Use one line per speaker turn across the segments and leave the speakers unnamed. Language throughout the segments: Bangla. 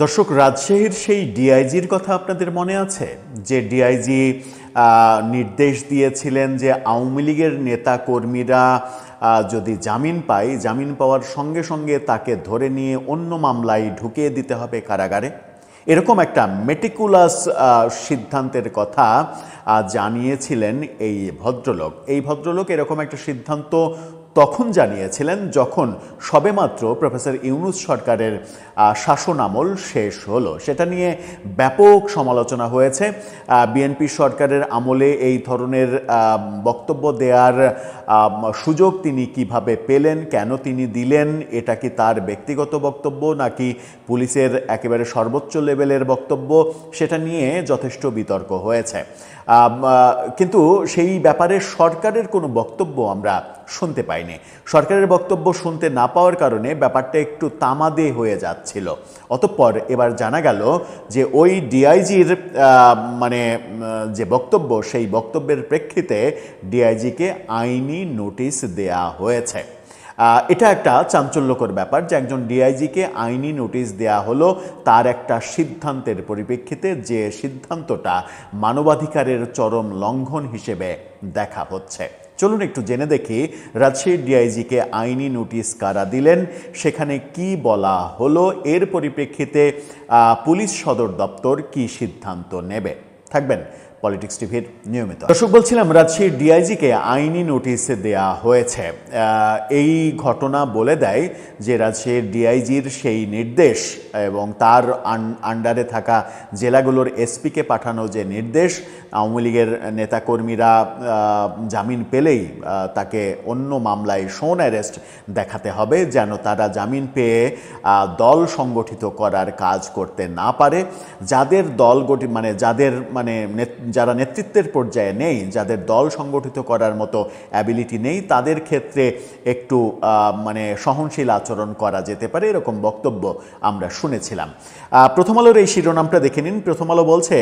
দর্শক, রাজশাহীর সেই ডিআইজির কথা আপনাদের মনে আছে? যে ডিআইজি নির্দেশ দিয়েছিলেন যে আওয়ামী লীগের নেতা কর্মীরা যদি জামিন পায়, জামিন পাওয়ার সঙ্গে সঙ্গে তাকে ধরে নিয়ে অন্য মামলায় ঢুকিয়ে দিতে হবে কারাগারে। এরকম একটা মেটিকুলাস সিদ্ধান্তের কথা জানিয়েছিলেন এই ভদ্রলোক। এই ভদ্রলোক এরকম একটা সিদ্ধান্ত তখন জানিয়েছিলেন যখন সবেমাত্র প্রফেসর ইউনূস সরকারের শাসন আমল শেষ হলো। সেটা নিয়ে ব্যাপক সমালোচনা হয়েছে। বিএনপি সরকারের আমলে এই ধরনের বক্তব্য দেওয়ার সুযোগ তিনি কিভাবে পেলেন, কেন তিনি দিলেন, এটা কি তার ব্যক্তিগত বক্তব্য নাকি পুলিশের একেবারে সর্বোচ্চ লেভেলের বক্তব্য, সেটা নিয়ে যথেষ্ট বিতর্ক হয়েছে। কিন্তু সেই ব্যাপারে সরকারের কোনো বক্তব্য আমরা শুনতে পাইনি। সরকারের বক্তব্য শুনতে না পাওয়ার কারণে ব্যাপারটা একটু তামাদে হয়ে যাচ্ছিল। অতঃপর এবার জানা গেল যে ওই ডিআইজির যে বক্তব্য, সেই বক্তব্যের প্রেক্ষিতে ডিআইজিকে আইনি নোটিশ দেয়া হয়েছে। এটা একটা চাঞ্চল্যকর ব্যাপার যে একজন ডিআইজিকে আইনি নোটিশ দেয়া হলো তার একটা সিদ্ধান্তের পরিপ্রেক্ষিতে, যে সিদ্ধান্তটা মানবাধিকারের চরম লঙ্ঘন হিসেবে দেখা হচ্ছে। চলুন একটু জেনে দেখি রাজশাহীর ডিআইজিকে আইনি নোটিশ কারা দিলেন, সেখানে কি বলা হলো, এর পরিপ্রেক্ষিতে পুলিশ সদর দপ্তর কি সিদ্ধান্ত নেবে। থাকবেন পলিটিক্স টিভির নিয়মিত দর্শক। বলছিলাম রাজশাহীর ডিআইজিকে আইনি নোটিশ দেয়া হয়েছে। এই ঘটনা বলে দেয় যে রাজশাহীর ডিআইজির সেই নির্দেশ এবং তার আন্ডারে থাকা জেলাগুলোর এসপিকে পাঠানো যে নির্দেশ, আওয়ামী লীগের নেতাকর্মীরা জামিন পেলেই তাকে অন্য মামলায় শোন অ্যারেস্ট দেখাতে হবে, যেন তারা জামিন পেয়ে দল সংগঠিত করার কাজ করতে না পারে। যাদের দল যারা নেতৃত্বের পর্যায়ে নেই, যাদের দল সংগঠিত করার মতো অ্যাবিলিটি নেই, তাদের ক্ষেত্রে একটু সহনশীল আচরণ করা যেতে পারে, এরকম বক্তব্য আমরা শুনেছিলাম। প্রথম আলোর এই শিরোনামটা দেখে নিন। প্রথম আলো বলছে,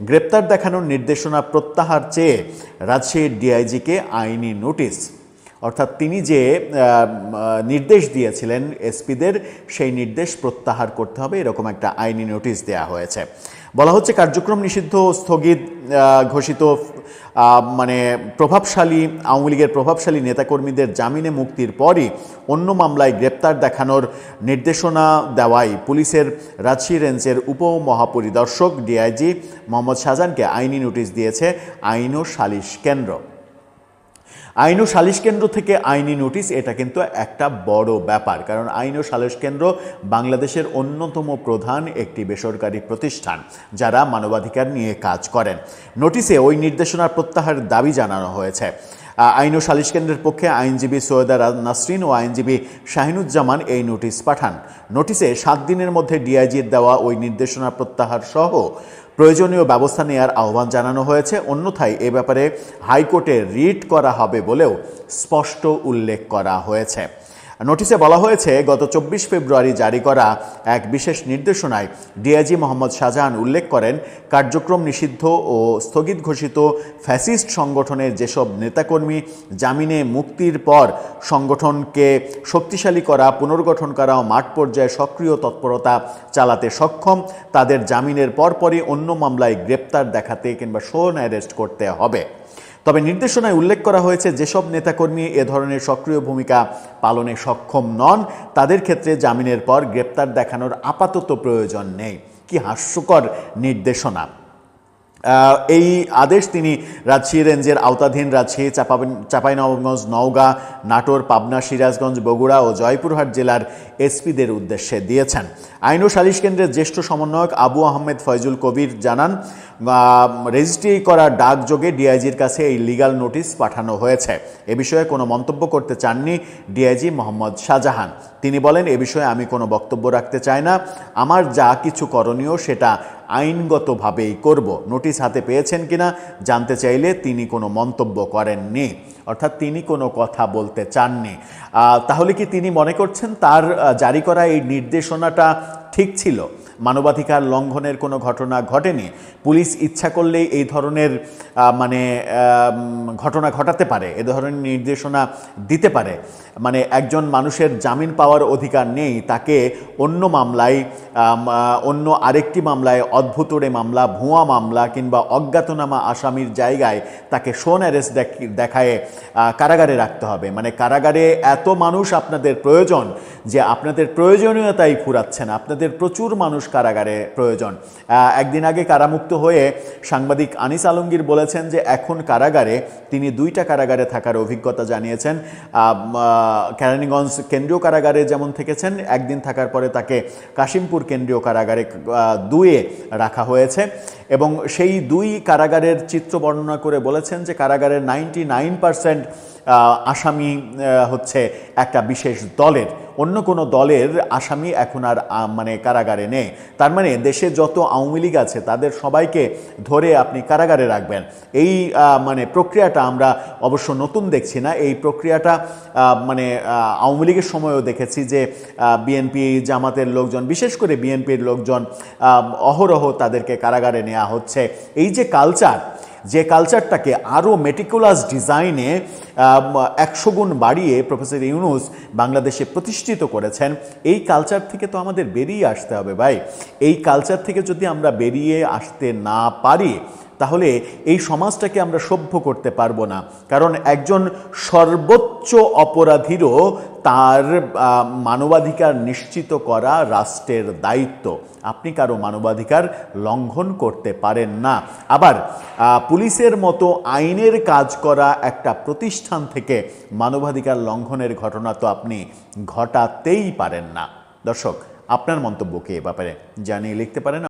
গ্রেপ্তার দেখানোর নির্দেশনা প্রত্যাহার চেয়ে রাজশাহীর ডিআইজিকে আইনি নোটিশ। অর্থাৎ তিনি যে নির্দেশ দিয়েছিলেন এসপিদের, সেই নির্দেশ প্রত্যাহার করতে হবে, এরকম একটা আইনি নোটিশ দেওয়া হয়েছে। বলা হচ্ছে, কার্যক্রম নিষিদ্ধ স্থগিত ঘোষিত প্রভাবশালী আওয়ামী লীগের প্রভাবশালী নেতাকর্মীদের জামিনে মুক্তির পরই অন্য মামলায় গ্রেপ্তার দেখানোর নির্দেশনা দেওয়ায় পুলিশের রাজশাহী রেঞ্জের উপমহাপরিদর্শক ডিআইজি মোহাম্মদ শাহজাহানকে আইনি নোটিশ দিয়েছে আইন ও সালিশ কেন্দ্র। আইন ও সালিশ কেন্দ্র থেকে আইনি নোটিশ, এটা কিন্তু একটা বড় ব্যাপার, কারণ আইন ও সালিশ কেন্দ্র বাংলাদেশের অন্যতম প্রধান একটি বেসরকারি প্রতিষ্ঠান যারা মানবাধিকার নিয়ে কাজ করেন। নোটিশে ওই নির্দেশনার প্রত্যাহারের দাবি জানানো হয়েছে। আইন ও সালিশ কেন্দ্রের পক্ষে আইনজীবী সৈয়দা নাসরিন ও আইনজীবী শাহিনুজ্জামান এই নোটিশ পাঠান। নোটিশে 7 দিনের মধ্যে ডিআইজির দেওয়া ওই নির্দেশনা প্রত্যাহার সহ প্রয়োজনীয় ব্যবস্থা নেওয়ার আহ্বান জানানো হয়েছে। অন্যথায় এ ব্যাপারে হাইকোর্টে রিট করা হবে বলেও স্পষ্ট উল্লেখ করা হয়েছে। নোটিশে বলা হয়েছে, গত 24 ফেব্রুয়ারি জারি করা এক বিশেষ নির্দেশনায় ডিআইজি মোহাম্মদ শাহজাহান উল্লেখ করেন, কার্যক্রম নিষিদ্ধ ও স্থগিত ঘোষিত ফ্যাসিস্ট সংগঠনের যেসব নেতাকর্মী জামিনে মুক্তির পর সংগঠনকে শক্তিশালী করা, পুনর্গঠন করা ও মাঠ পর্যায়ে সক্রিয় তৎপরতা চালাতে সক্ষম, তাদের জামিনের পরপরই অন্য মামলায় গ্রেপ্তার দেখাতে কিংবা শোন অ্যারেস্ট করতে হবে। তবে নির্দেশনায় উল্লেখ করা হয়েছে, যেসব নেতাকর্মী এ ধরনের সক্রিয় ভূমিকা পালনে সক্ষম নন, তাদের ক্ষেত্রে জামিনের পর গ্রেপ্তার দেখানোর আপাতত প্রয়োজন নেই। কি হাস্যকর নির্দেশনা! এই আদেশ তিনি রাজশাহী রেঞ্জের আওতাধীন রাজশাহী, চাঁপাইনবাবগঞ্জ, নওগাঁ, নাটোর, পাবনা, সিরাজগঞ্জ, বগুড়া ও জয়পুরহাট জেলার এসপিদের উদ্দেশ্যে দিয়েছেন। আইন ও সালিশ কেন্দ্রের জ্যেষ্ঠ সমন্বয়ক আবু আহমেদ ফয়জুল কবির জানান, রেজিস্ট্রি করা ডাকযোগে ডিআইজির কাছে এই লিগ্যাল নোটিশ পাঠানো হয়েছে। এ বিষয়ে কোনো মন্তব্য করতে চাননি ডিআইজি মোহাম্মদ শাহজাহান। তিনি বলেন, এ বিষয়ে আমি কোনো বক্তব্য রাখতে চাই না। আমার যা কিছু করণীয় সেটা আইনগতভাবেই করব। নোটিশ হাতে পেয়েছেন কিনা জানতে চাইলে তিনি কোনো মন্তব্য করেননি, অর্থাৎ তিনি কোনো কথা বলতে চাননি। তাহলে কি তিনি মনে করছেন তার জারি করা এই নির্দেশনাটা ঠিক ছিল? মানবাধিকার লঙ্ঘনের কোনো ঘটনা ঘটেনি। পুলিশ ইচ্ছা করলেই এই ধরনের ঘটনা ঘটাতে পারে, এ ধরনের নির্দেশনা দিতে পারে। মানে একজন মানুষের জামিন পাওয়ার অধিকার নেই, তাকে অন্য মামলায়, অন্য আরেকটি মামলায়, অদ্ভুতরে মামলা, ভুয়া মামলা কিংবা অজ্ঞাতনামা আসামির জায়গায় তাকে শোন অ্যারেস্ট দেখায় কারাগারে রাখতে হবে। মানে কারাগারে এত মানুষ আপনাদের প্রয়োজন যে আপনাদের প্রয়োজনীয়তাই ফুরাচ্ছেন, আপনাদের প্রচুর মানুষ কারাগারে প্রয়োজন। একদিন আগে কারামুক্ত হয়ে সাংবাদিক আনিস আলমগীর বলেছেন যে এখন কারাগারে তিনি 2টা কারাগারে থাকার অভিজ্ঞতা জানিয়েছেন। কেরানীগঞ্জ কেন্দ্রীয় কারাগারে যেমন থেকেছেন, একদিন থাকার পরে তাকে কাশিমপুর কেন্দ্রীয় কারাগারে 2-এ রাখা হয়েছে এবং সেই 2 কারাগারের চিত্র বর্ণনা করে বলেছেন যে কারাগারের 99% আসামি হচ্ছে একটা বিশেষ দলের, অন্য কোনো দলের আসামি এখন আর কারাগারে নেই। তার মানে দেশে যত আওয়ামী লীগ আছে তাদের সবাইকে ধরে আপনি কারাগারে রাখবেন। এই প্রক্রিয়াটা আমরা অবশ্য নতুন দেখছি না। এই প্রক্রিয়াটা আওয়ামী লীগের সময়ও দেখেছি যে বিএনপি জামাতের লোকজন, বিশেষ করে বিএনপির লোকজন অহরহ তাদেরকে কারাগারে নেওয়া হচ্ছে। এই যে কালচার, যে কালচারটাকে আরও মেটিকুলাস ডিজাইনে 100 গুণ বাড়িয়ে প্রফেসর ইউনূস বাংলাদেশে প্রতিষ্ঠিত করেছেন, এই কালচার থেকে তো আমাদের বেরিয়ে আসতে হবে ভাই। এই কালচার থেকে যদি আমরা বেরিয়ে আসতে না পারি তাহলে এই সমাজটাকে আমরা সভ্য করতে পারবো না। কারণ একজন সর্বোচ্চ অপরাধীরও তার মানবাধিকার নিশ্চিত করা রাষ্ট্রের দায়িত্ব। আপনি কারো মানবাধিকার লঙ্ঘন করতে পারেন না। আবার পুলিশের মতো আইনের কাজ করা একটা প্রতিষ্ঠান থেকে মানবাধিকার লঙ্ঘনের ঘটনা তো আপনি ঘটাতেই পারেন না। দর্শক, আপনার মন্তব্যকে এ ব্যাপারে জানিয়ে লিখতে পারেন।